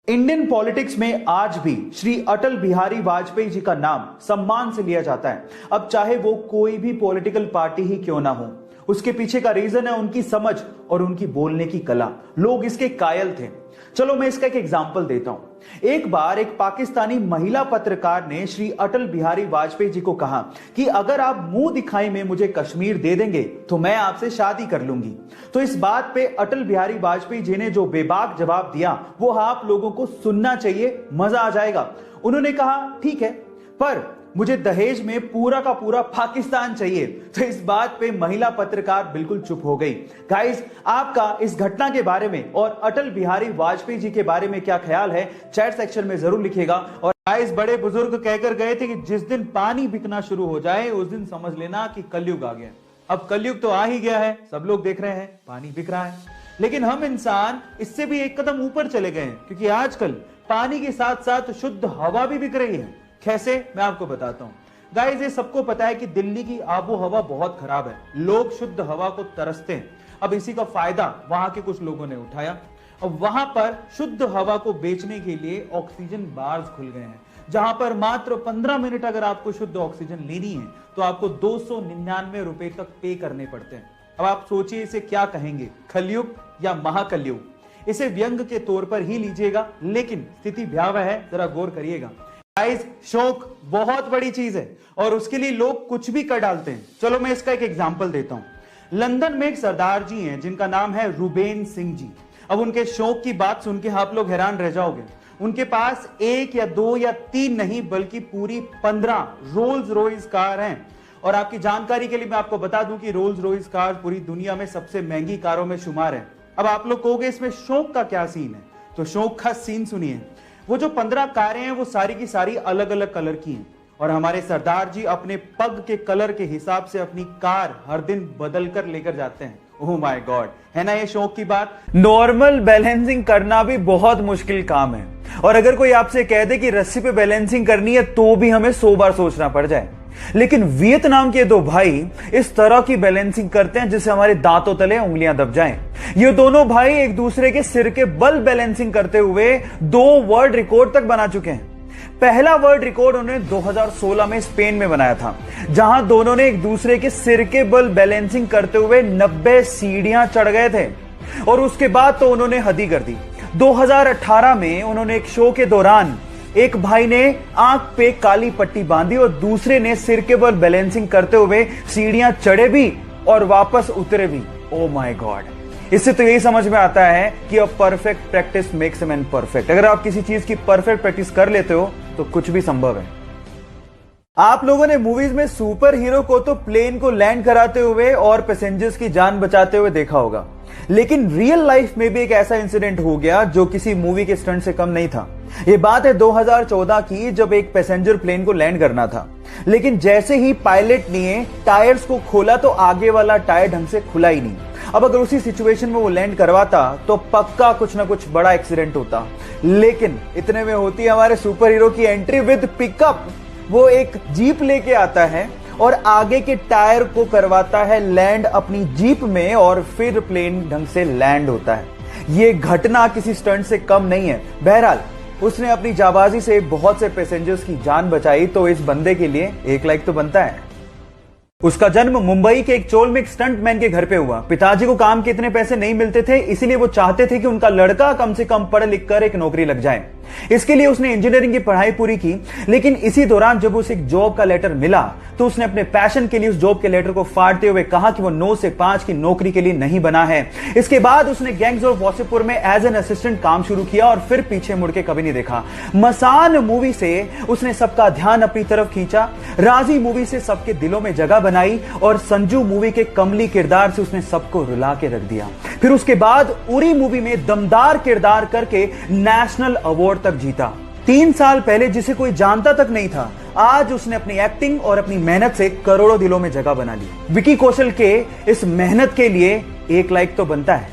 Indian politics में आज भी श्री अटल बिहारी वाजपेयी जी का नाम सम्मान से लिया जाता है। अब चाहे वो कोई भी पॉलिटिकल पार्टी ही क्यों ना हो, उसके पीछे का रीजन है उनकी समझ और उनकी बोलने की कला। लोग इसके कायल थे। चलो मैं इसका एक एग्जांपल देता हूं। एक बार एक पाकिस्तानी महिला पत्रकार ने श्री अटल बिहारी वाजपेयी जी को कहा कि अगर आप मुंह दिखाई में मुझे कश्मीर दे देंगे तो मैं आपसे शादी कर लूंगी। तो इस बात पे अटल बिहारी वाजपेयी जी ने जो बेबाक जवाब दिया वो आप लोगों को सुनना चाहिए, मजा आ जाएगा। उन्होंने कहा ठीक है, पर मुझे दहेज में पूरा का पूरा पाकिस्तान चाहिए। तो इस बात पे महिला पत्रकार बिल्कुल चुप हो गई। गाइस, आपका इस घटना के बारे में और अटल बिहारी वाजपेयी जी के बारे में क्या ख्याल है, चैट सेक्शन में जरूर लिखिएगा। और गाइस, बड़े बुजुर्ग कहकर गए थे कि जिस दिन पानी बिकना शुरू हो जाए उस दिन समझ लेना कि कलयुग आ गया। अब कलयुग तो आ ही गया है, सब लोग देख रहे हैं पानी बिक रहा है। लेकिन हम इंसान इससे भी एक कदम ऊपर चले गए हैं, क्योंकि आजकल पानी के साथ साथ शुद्ध हवा भी बिक रही है। कैसे, मैं आपको बताता हूं। गाइस, ये सबको पता है कि दिल्ली की आबो हवा बहुत खराब है, लोग शुद्ध हवा को तरसते हैं। अब इसी का फायदा वहां के कुछ लोगों ने उठाया और वहां पर शुद्ध हवा को बेचने के लिए ऑक्सीजन बार्स खुल गए हैं, जहां पर मात्र 15 मिनट अगर आपको शुद्ध ऑक्सीजन लेनी है तो आपको 299 रुपए तक पे करने पड़ते हैं। अब आप सोचिए इसे क्या कहेंगे, कलयुग या महाकलयुग। इसे व्यंग के तौर पर ही लीजिएगा, लेकिन स्थिति भयावह है, जरा गौर करिएगा। गाइस, शौक बहुत बड़ी चीज है और उसके लिए लोग कुछ भी कर डालते हैं। चलो मैं इसका एक एग्जांपल देता हूं। लंदन में एक सरदार जी हैं जिनका नाम है रुबेन सिंह जी। अब उनके शौक की बात सुन के आप लोग हैरान रह जाओगे। उनके पास एक या दो या तीन नहीं बल्कि पूरी 15 रोल्स रॉयस कार हैं। और आपकी जानकारी के लिए मैं आपको बता दूं कि रोल्स रॉयस कार पूरी दुनिया में सबसे महंगी कारों में शुमार है। अब आप लोग कहोगे इसमें शौक का क्या सीन है, तो शौक का सीन सुनिए। वो जो 15 कारें हैं वो सारी की सारी अलग अलग कलर की हैं और हमारे सरदार जी अपने पग के कलर के हिसाब से अपनी कार हर दिन बदल कर लेकर जाते हैं। ओह माय गॉड, है ना ये शौक की बात। नॉर्मल बैलेंसिंग करना भी बहुत मुश्किल काम है, और अगर कोई आपसे कह दे कि रस्सी पे बैलेंसिंग करनी है तो भी हमें 100 बार सोचना पड़ जाए। लेकिन वियतनाम के दो भाई इस तरह की बैलेंसिंग करते हैं जिससे हमारे दांतों तले उंगलियां दब जाएं। ये दोनों भाई एक दूसरे के सिर के बल बैलेंसिंग करते हुए 2 वर्ल्ड रिकॉर्ड तक बना चुके हैं। पहला वर्ल्ड रिकॉर्ड उन्होंने 2016 में स्पेन में बनाया था, जहां दोनों ने एक दूसरे के सिर के बल बैलेंसिंग करते हुए 90 सीढ़ियां चढ़ गए थे। और उसके बाद तो उन्होंने हद ही कर दी। 2018 में उन्होंने एक शो के दौरान एक भाई ने आंख पे काली पट्टी बांधी और दूसरे ने सिर के बल बैलेंसिंग करते हुए सीढ़ियां चढ़े भी और वापस उतरे भी। ओ माय गॉड, इससे तो यही समझ में आता है कि a perfect practice makes a man perfect. अगर आप किसी चीज की परफेक्ट प्रैक्टिस कर लेते हो तो कुछ भी संभव है। आप लोगों ने मूवीज में सुपर हीरो को तो प्लेन को लैंड कराते हुए और पैसेंजर्स की जान बचाते हुए देखा होगा, लेकिन रियल लाइफ में भी एक ऐसा इंसिडेंट हो गया जो किसी मूवी के स्टंट से कम नहीं था। यह बात है 2014 की, जब एक पैसेंजर प्लेन को लैंड करना था, लेकिन जैसे ही पायलट ने टायर्स को खोला तो आगे वाला टायर ढंग से खुला ही नहीं। अब अगर उसी सिचुएशन में वो लैंड करवाता तो पक्का कुछ ना कुछ बड़ा एक्सीडेंट होता। लेकिन इतने में होती है हमारे सुपर हीरो की एंट्री विद पिकअप। वो एक जीप लेके आता है और आगे के टायर को करवाता है लैंड अपनी जीप में और फिर प्लेन ढंग से लैंड होता है। ये घटना किसी स्टंट से कम नहीं है। बहरहाल उसने अपनी जाबाजी से बहुत से पैसेंजर्स की जान बचाई, तो इस बंदे के लिए 1 लाइक तो बनता है। उसका जन्म मुंबई के एक चोल में एक स्टंट मैन के घर पे हुआ। पिताजी को काम के इतने पैसे नहीं मिलते थे, इसीलिए वो चाहते थे कि उनका लड़का कम से कम पढ़ लिख कर एक नौकरी लग जाए। इसके लिए उसने इंजीनियरिंग की पढ़ाई पूरी की, लेकिन इसी दौरान जब उसे एक जॉब का लेटर मिला तो उसने अपने पैशन के लिए उस जॉब के लेटर को फाड़ते हुए कहा कि वो 9 से 5 की नौकरी के लिए नहीं बना है। इसके बाद उसने गैंग्स ऑफ वासेपुर में एज एन असिस्टेंट काम शुरू किया और फिर पीछे मुड़ के कभी नहीं देखा। मसान मूवी से उसने सबका ध्यान अपनी तरफ खींचा, राजी मूवी से सबके दिलों में जगह बनाई और संजू मूवी के कमली किरदार से उसने सबको रुला के रख दिया। फिर उसके बाद उरी मूवी में दमदार किरदार करके नेशनल अवार्ड तक जीता। 3 साल पहले जिसे कोई जानता तक नहीं था, आज उसने अपनी एक्टिंग और अपनी मेहनत से करोड़ों दिलों में जगह बना ली। विकी कौशल के इस मेहनत के लिए 1 लाइक तो बनता है।